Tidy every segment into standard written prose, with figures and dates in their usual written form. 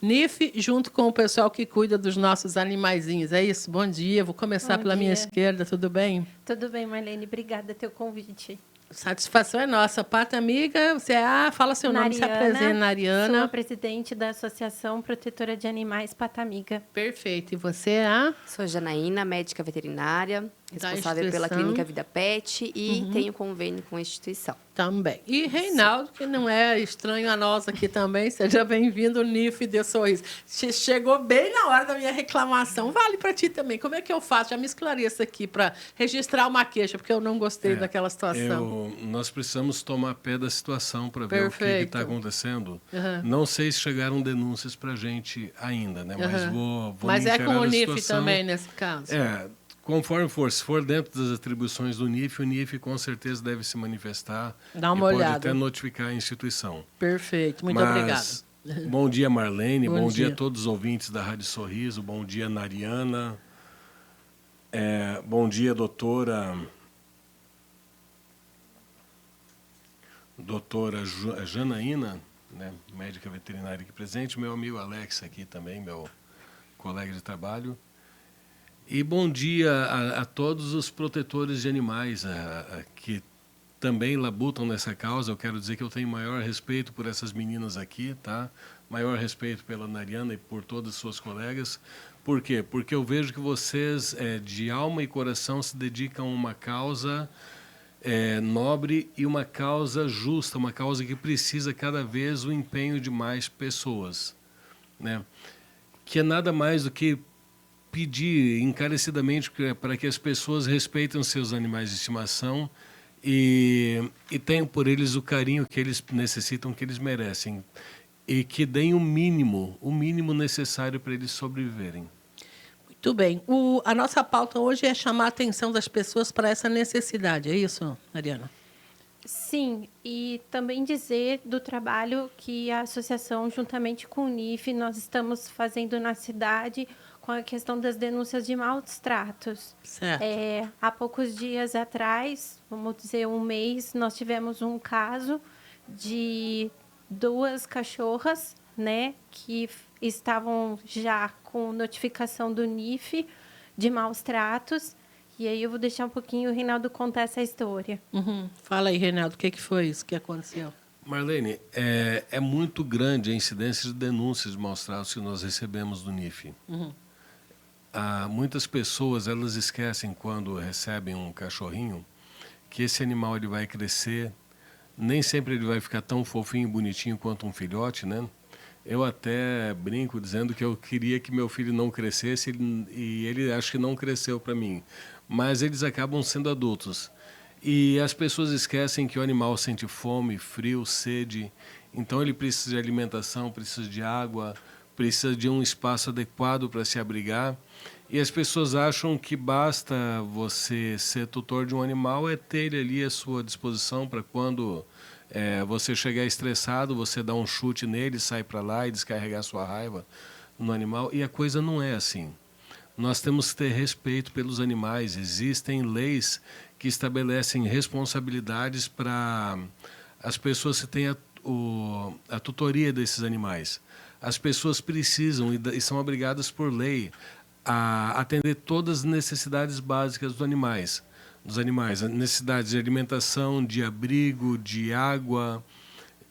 NIF, junto com o pessoal que cuida dos nossos animaizinhos. É isso? Bom dia. Vou começar pela minha esquerda. Tudo bem? Tudo bem, Marlene. Obrigada pelo convite. Satisfação é nossa. Pata amiga, você fala seu nome, se apresenta, Nariana. Sou a presidente da Associação Protetora de Animais Pata Amiga. Perfeito. E você Sou Janaína, médica veterinária, responsável pela Clínica Vida Pet e tenho convênio com a instituição. Também. E Reinaldo, que não é estranho a nós aqui também, seja bem-vindo, NIF de Sorriso. Chegou bem na hora da minha reclamação. Vale para ti também. Como é que eu faço? Já me esclareça aqui para registrar uma queixa, porque eu não gostei daquela situação. Nós precisamos tomar pé da situação para ver o que está acontecendo. Não sei se chegaram denúncias para a gente ainda, né? Mas vou Mas é com o NIF situação. também, nesse caso. Conforme for, se for dentro das atribuições do NIF, o NIF com certeza deve se manifestar. Dá uma olhada. Pode até notificar a instituição. Perfeito, muito obrigada. Bom dia, Marlene. Bom dia a todos os ouvintes da Rádio Sorriso. Bom dia, Nariana. Bom dia, doutora Janaína, né, médica veterinária aqui presente. Meu amigo Alex aqui também, meu colega de trabalho. E bom dia a todos os protetores de animais que também labutam nessa causa. Eu quero dizer que eu tenho maior respeito por essas meninas aqui, tá? Maior respeito pela Nariana e por todas as suas colegas. Por quê? Porque eu vejo que vocês, de alma e coração, se dedicam a uma causa nobre e uma causa justa, uma causa que precisa cada vez o empenho de mais pessoas, né? Que é nada mais do que pedir encarecidamente para que as pessoas respeitem seus animais de estimação e tenham por eles o carinho que eles necessitam, que eles merecem, e que deem o mínimo necessário para eles sobreviverem. Muito bem. A nossa pauta hoje é chamar a atenção das pessoas para essa necessidade. É isso, Mariana? Sim, e também dizer do trabalho que a associação, juntamente com o NIF, nós estamos fazendo na cidade com a questão das denúncias de maus tratos. Certo. Há poucos dias atrás, vamos dizer um mês, nós tivemos um caso de 2 cachorras, né, que estavam já com notificação do NIF de maus tratos. E aí eu vou deixar um pouquinho o Reinaldo contar essa história. Fala aí, Reinaldo, o que foi isso que aconteceu? Marlene, é muito grande a incidência de denúncias de maus tratos que nós recebemos do NIF. Muitas pessoas elas esquecem, quando recebem um cachorrinho, que esse animal ele vai crescer. Nem sempre ele vai ficar tão fofinho e bonitinho quanto um filhote, né? Eu até brinco dizendo que eu queria que meu filho não crescesse e ele acho que não cresceu para mim. Mas eles acabam sendo adultos. E as pessoas esquecem que o animal sente fome, frio, sede. Então ele precisa de alimentação, precisa de água, precisa de um espaço adequado para se abrigar. E as pessoas acham que basta você ser tutor de um animal, ter ele ali à sua disposição para quando você chegar estressado, você dá um chute nele, sai para lá e descarregar sua raiva no animal. E a coisa não é assim. Nós temos que ter respeito pelos animais. Existem leis que estabelecem responsabilidades para as pessoas que têm a tutoria desses animais. As pessoas precisam e são obrigadas por lei a atender todas as necessidades básicas dos animais, necessidades de alimentação, de abrigo, de água,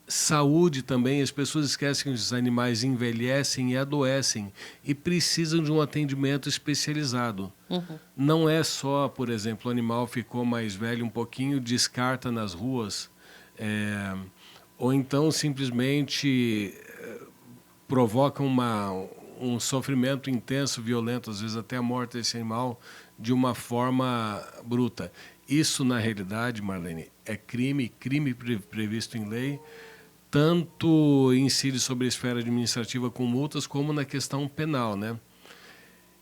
saúde também. As pessoas esquecem que os animais envelhecem e adoecem e precisam de um atendimento especializado. Não é só, por exemplo, o animal ficou mais velho um pouquinho, descarta nas ruas, ou então simplesmente provoca um sofrimento intenso, violento, às vezes até a morte desse animal, de uma forma bruta. Isso, na realidade, Marlene, é crime previsto em lei, tanto incide sobre a esfera administrativa com multas, como na questão penal, né?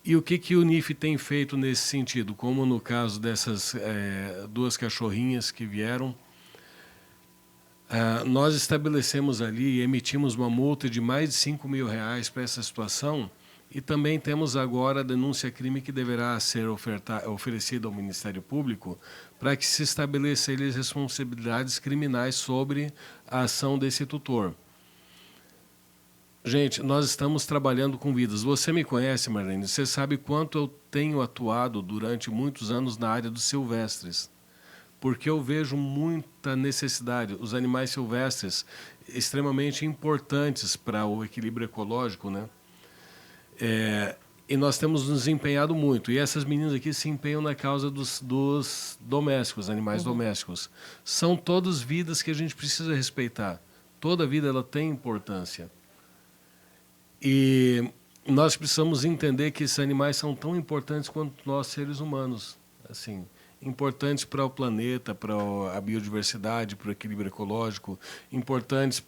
E o que o NIF tem feito nesse sentido? Como no caso dessas 2 cachorrinhas que vieram, nós estabelecemos ali e emitimos uma multa de mais de R$5.000 para essa situação, e também temos agora a denúncia-crime que deverá ser oferecida ao Ministério Público para que se estabeleça eles responsabilidades criminais sobre a ação desse tutor. Gente, nós estamos trabalhando com vidas. Você me conhece, Marlene, você sabe quanto eu tenho atuado durante muitos anos na área dos silvestres, porque eu vejo muita necessidade. Os animais silvestres, extremamente importantes para o equilíbrio ecológico, né? E nós temos nos empenhado muito. E essas meninas aqui se empenham na causa dos domésticos, animais domésticos. São todas vidas que a gente precisa respeitar. Toda vida ela tem importância. E nós precisamos entender que esses animais são tão importantes quanto nós, seres humanos. Assim, importantes para o planeta, para a biodiversidade, para o equilíbrio ecológico, importantes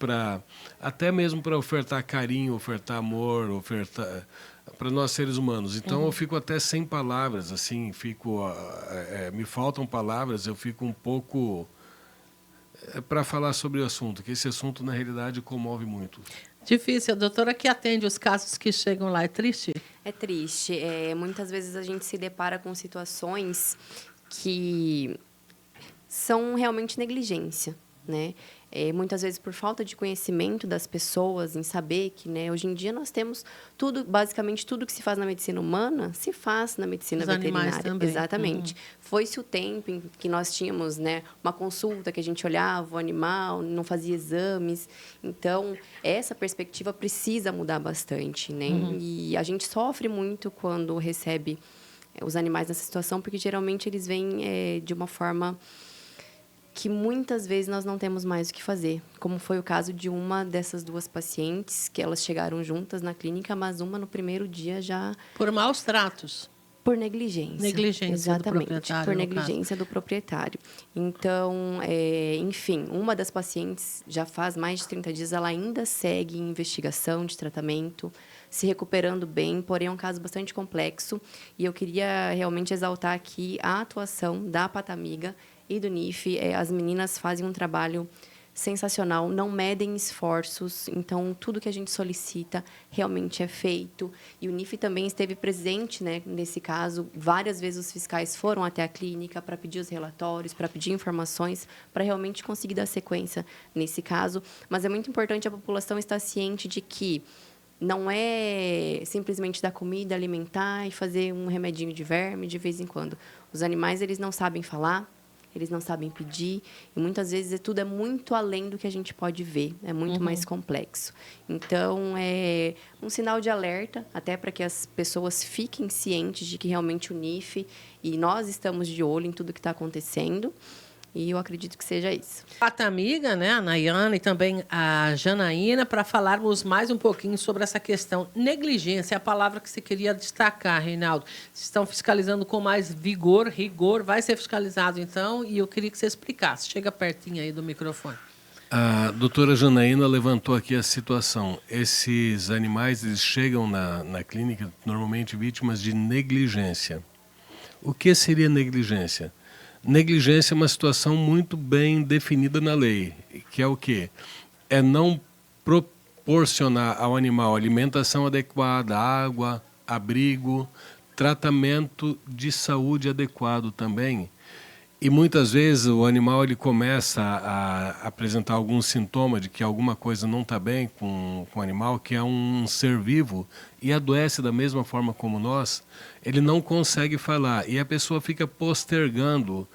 até mesmo para ofertar carinho, ofertar amor, ofertar para nós seres humanos. Então eu fico até sem palavras, assim, me faltam palavras, eu fico um pouco para falar sobre o assunto, que esse assunto na realidade comove muito. Difícil. A doutora que atende os casos que chegam lá, é triste? É triste. Muitas vezes a gente se depara com situações que são realmente negligência, né? Muitas vezes por falta de conhecimento das pessoas, em saber que, né, hoje em dia nós temos basicamente tudo que se faz na medicina humana, se faz na medicina veterinária. Animais também. Exatamente. Foi-se o tempo em que nós tínhamos, né, uma consulta que a gente olhava o animal, não fazia exames. Então, essa perspectiva precisa mudar bastante, né? E a gente sofre muito quando recebe os animais nessa situação, porque geralmente eles vêm de uma forma que muitas vezes nós não temos mais o que fazer, como foi o caso de uma dessas duas pacientes, que elas chegaram juntas na clínica, mas uma no primeiro dia já... Por maus tratos. Por negligência. Negligência. Exatamente, do proprietário, por negligência do proprietário. Então, enfim, uma das pacientes já faz mais de 30 dias, ela ainda segue em investigação de tratamento, se recuperando bem, porém é um caso bastante complexo. E eu queria realmente exaltar aqui a atuação da Patamiga e do NIF. As meninas fazem um trabalho sensacional, não medem esforços, então tudo que a gente solicita realmente é feito. E o NIF também esteve presente, né, nesse caso. Várias vezes os fiscais foram até a clínica para pedir os relatórios, para pedir informações, para realmente conseguir dar sequência nesse caso. Mas é muito importante a população estar ciente de que não é simplesmente dar comida, alimentar e fazer um remedinho de verme de vez em quando. Os animais, eles não sabem falar, eles não sabem pedir, e muitas vezes tudo é muito além do que a gente pode ver, é muito mais complexo. Então, é um sinal de alerta, até para que as pessoas fiquem cientes de que realmente o NIF, e nós estamos de olho em tudo que está acontecendo, e eu acredito que seja isso. Patamiga, né, a Nayana e também a Janaína, para falarmos mais um pouquinho sobre essa questão. Negligência é a palavra que você queria destacar, Reinaldo. Vocês estão fiscalizando com mais vigor, rigor, vai ser fiscalizado então, e eu queria que você explicasse. Chega pertinho aí do microfone. A doutora Janaína levantou aqui a situação. Esses animais, eles chegam na clínica normalmente vítimas de negligência. O que seria negligência? Negligência é uma situação muito bem definida na lei, que é o quê? É não proporcionar ao animal alimentação adequada, água, abrigo, tratamento de saúde adequado também. E muitas vezes o animal ele começa a apresentar algum sintoma de que alguma coisa não está bem com o animal, que é um ser vivo, e adoece da mesma forma como nós, ele não consegue falar. E a pessoa fica postergando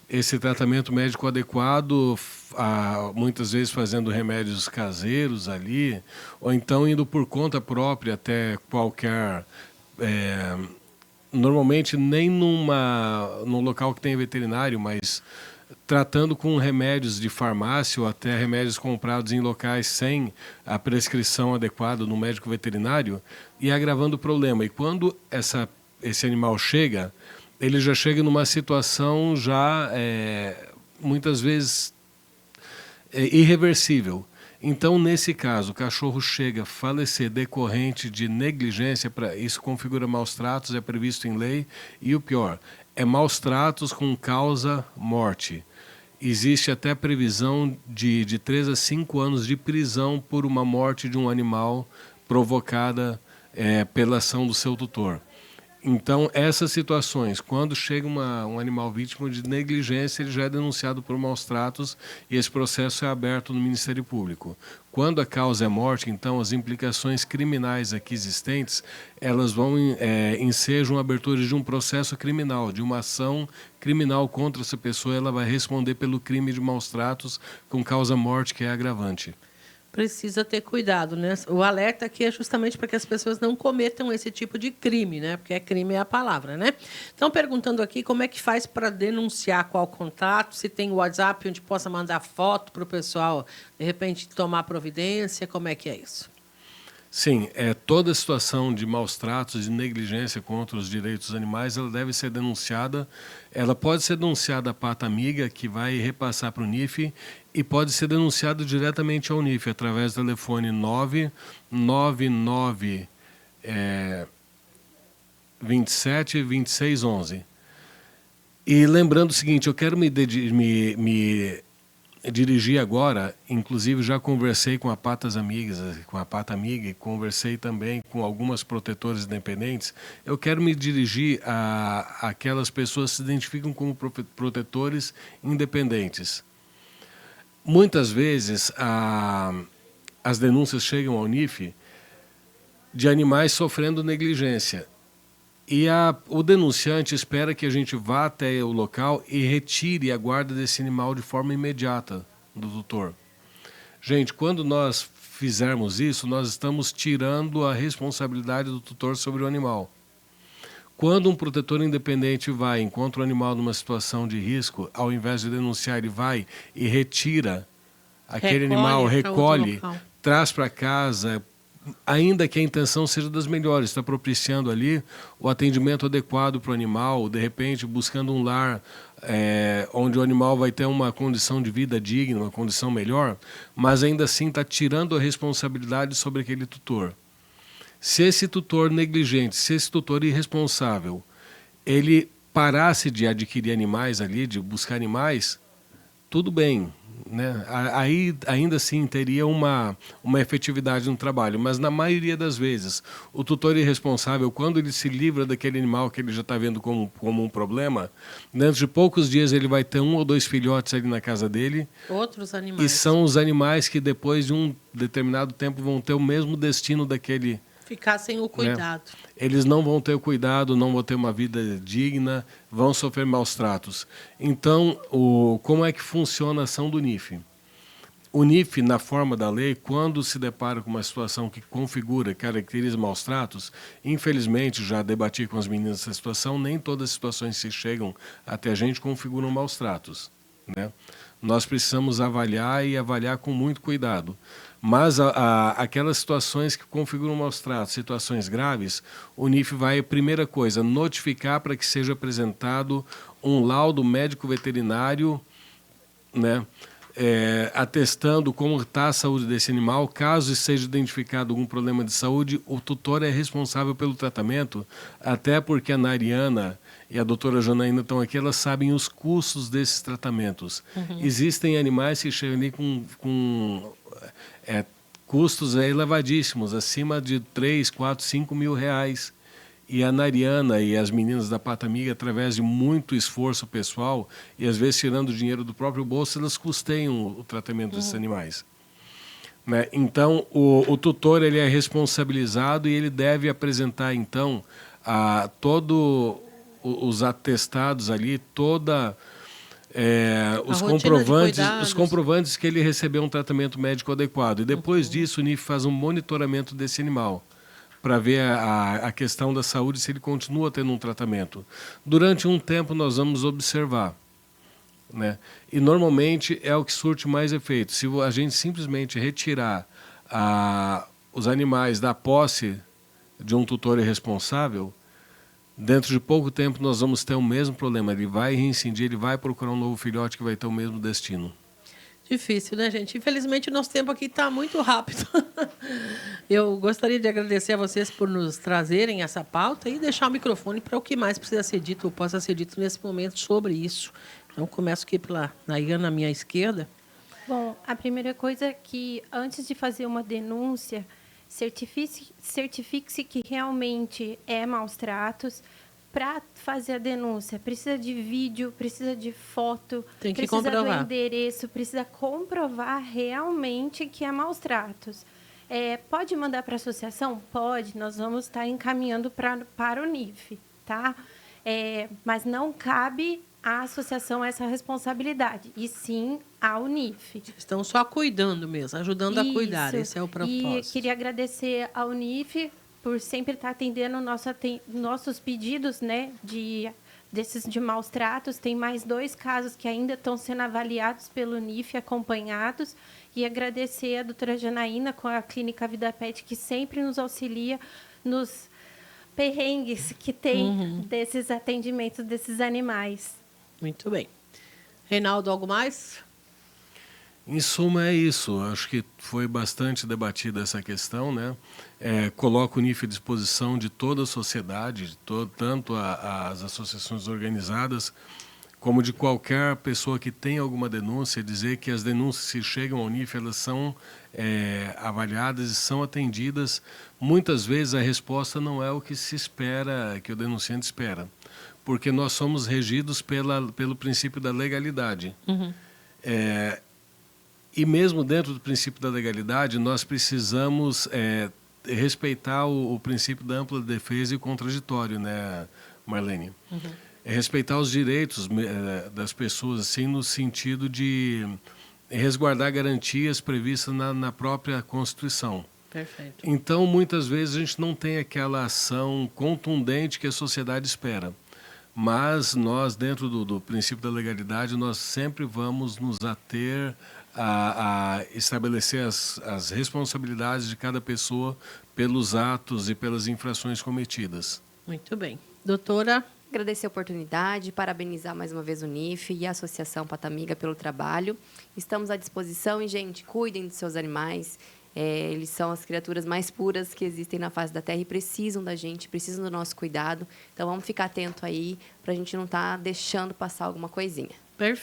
esse tratamento médico adequado, muitas vezes fazendo remédios caseiros ali, ou então indo por conta própria até qualquer... normalmente nem num local que tem veterinário, mas tratando com remédios de farmácia ou até remédios comprados em locais sem a prescrição adequada do médico veterinário e agravando o problema. E quando esse animal chega, ele já chega numa situação já muitas vezes irreversível. Então, nesse caso, o cachorro chega a falecer decorrente de negligência, isso configura maus tratos, é previsto em lei, e o pior, é maus tratos com causa morte. Existe até previsão de 3 a 5 anos de prisão por uma morte de um animal provocada pela ação do seu tutor. Então, essas situações, quando chega um animal vítima de negligência, ele já é denunciado por maus tratos e esse processo é aberto no Ministério Público. Quando a causa é morte, então, as implicações criminais aqui existentes, elas vão ensejam a abertura de um processo criminal, de uma ação criminal contra essa pessoa, ela vai responder pelo crime de maus tratos com causa morte, que é agravante. Precisa ter cuidado, né? O alerta aqui é justamente para que as pessoas não cometam esse tipo de crime, né? Porque crime é a palavra, né? Então, perguntando aqui como é que faz para denunciar, qual contato, se tem WhatsApp onde possa mandar foto para o pessoal, de repente, tomar providência, como é que é isso? Sim, toda situação de maus tratos, de negligência contra os direitos dos animais, ela deve ser denunciada. Ela pode ser denunciada à Pata Amiga, que vai repassar para o NIF, e pode ser denunciada diretamente ao NIF, através do telefone 999 27 26 11. E lembrando o seguinte, eu quero me dirigi agora, inclusive já conversei com a Patas Amigas, com a Pata Amiga, e conversei também com algumas protetoras independentes. Eu quero me dirigir a aquelas pessoas que se identificam como protetores independentes. Muitas vezes as denúncias chegam ao NIF de animais sofrendo negligência. E o denunciante espera que a gente vá até o local e retire a guarda desse animal de forma imediata do tutor. Gente, quando nós fizermos isso, nós estamos tirando a responsabilidade do tutor sobre o animal. Quando um protetor independente vai, encontra o animal numa situação de risco, ao invés de denunciar, ele vai e retira aquele animal, recolhe, traz para casa, ainda que a intenção seja das melhores, está propiciando ali o atendimento adequado para o animal, de repente buscando um lar onde o animal vai ter uma condição de vida digna, uma condição melhor, mas ainda assim está tirando a responsabilidade sobre aquele tutor. Se esse tutor negligente, se esse tutor irresponsável, ele parasse de adquirir animais ali, de buscar animais, tudo bem, né? Aí ainda assim teria uma efetividade no trabalho, mas na maioria das vezes o tutor irresponsável, quando ele se livra daquele animal que ele já está vendo como um problema, dentro de poucos dias ele vai ter 1 ou 2 filhotes ali na casa dele. Outros animais. E são os animais que depois de um determinado tempo vão ter o mesmo destino daquele. Ficar sem o cuidado. Né? Eles não vão ter o cuidado, não vão ter uma vida digna, vão sofrer maus tratos. Então, como é que funciona a ação do NIF? O NIF, na forma da lei, quando se depara com uma situação que configura, caracteriza maus tratos, infelizmente, já debati com as meninas essa situação, nem todas as situações que chegam até a gente configuram maus tratos, né? Nós precisamos avaliar e avaliar com muito cuidado. Mas aquelas situações que configuram maus tratos, situações graves, o NIF vai, primeira coisa, notificar para que seja apresentado um laudo médico veterinário, né, atestando como está a saúde desse animal. Caso seja identificado algum problema de saúde, o tutor é responsável pelo tratamento, até porque a Nariana e a doutora Janaína estão aqui, elas sabem os custos desses tratamentos. Uhum. Existem animais que chegam ali com custos elevadíssimos, acima de 3, 4, 5 mil reais. E a Nariana e as meninas da Pata Amiga, através de muito esforço pessoal, e às vezes tirando o dinheiro do próprio bolso, elas custeiam o tratamento desses animais. Né? Então, o tutor ele é responsabilizado e ele deve apresentar, então, todos os atestados ali, os comprovantes que ele recebeu um tratamento médico adequado. E depois disso, o NIF faz um monitoramento desse animal, para ver a questão da saúde, se ele continua tendo um tratamento. Durante um tempo, nós vamos observar. Né? E, normalmente, é o que surte mais efeito. Se a gente simplesmente retirar os animais da posse de um tutor irresponsável, dentro de pouco tempo nós vamos ter o mesmo problema. Ele vai reincidir, ele vai procurar um novo filhote que vai ter o mesmo destino. Difícil, né, gente? Infelizmente, o nosso tempo aqui está muito rápido. Eu gostaria de agradecer a vocês por nos trazerem essa pauta e deixar o microfone para o que mais precisa ser dito ou possa ser dito nesse momento sobre isso. Então, começo aqui pela Nayana, à minha esquerda. Bom, a primeira coisa é que, antes de fazer uma denúncia, certifique-se que realmente é maus tratos. Para fazer a denúncia, precisa de vídeo, precisa de foto, Tem que precisa comprovar. do endereço, precisa comprovar realmente que é maus tratos. Pode mandar para a associação? Pode, nós vamos estar encaminhando para o NIF, tá? Mas não cabe à associação essa responsabilidade, e sim ao NIF. Estão só cuidando mesmo, ajudando a cuidar. Esse é o propósito. E queria agradecer ao NIF por sempre estar atendendo nossos pedidos, né, desses de maus tratos. Tem mais 2 casos que ainda estão sendo avaliados pelo NIF, acompanhados. E agradecer a doutora Janaína com a Clínica Vida Pet, que sempre nos auxilia nos perrengues que tem desses atendimentos desses animais. Muito bem. Reinaldo, algo mais? Em suma, é isso. Acho que foi bastante debatida essa questão, né? Coloco o NIF à disposição de toda a sociedade, tanto as associações organizadas, como de qualquer pessoa que tenha alguma denúncia, dizer que as denúncias, se chegam ao NIF, elas são avaliadas e são atendidas. Muitas vezes a resposta não é o que se espera, que o denunciante espera, porque nós somos regidos pelo princípio da legalidade. E mesmo dentro do princípio da legalidade, nós precisamos respeitar o princípio da ampla defesa e o contraditório, né, Marlene? Respeitar os direitos das pessoas, assim, no sentido de resguardar garantias previstas na própria Constituição. Perfeito. Então, muitas vezes, a gente não tem aquela ação contundente que a sociedade espera. Mas nós, dentro do princípio da legalidade, nós sempre vamos nos ater a estabelecer as responsabilidades de cada pessoa pelos atos e pelas infrações cometidas. Muito bem. Doutora? Agradecer a oportunidade, parabenizar mais uma vez o NIF e a Associação Patamiga pelo trabalho. Estamos à disposição e, gente, cuidem dos seus animais. Eles são as criaturas mais puras que existem na face da Terra e precisam da gente, precisam do nosso cuidado. Então, vamos ficar atento aí para a gente não estar deixando passar alguma coisinha. Perfeito.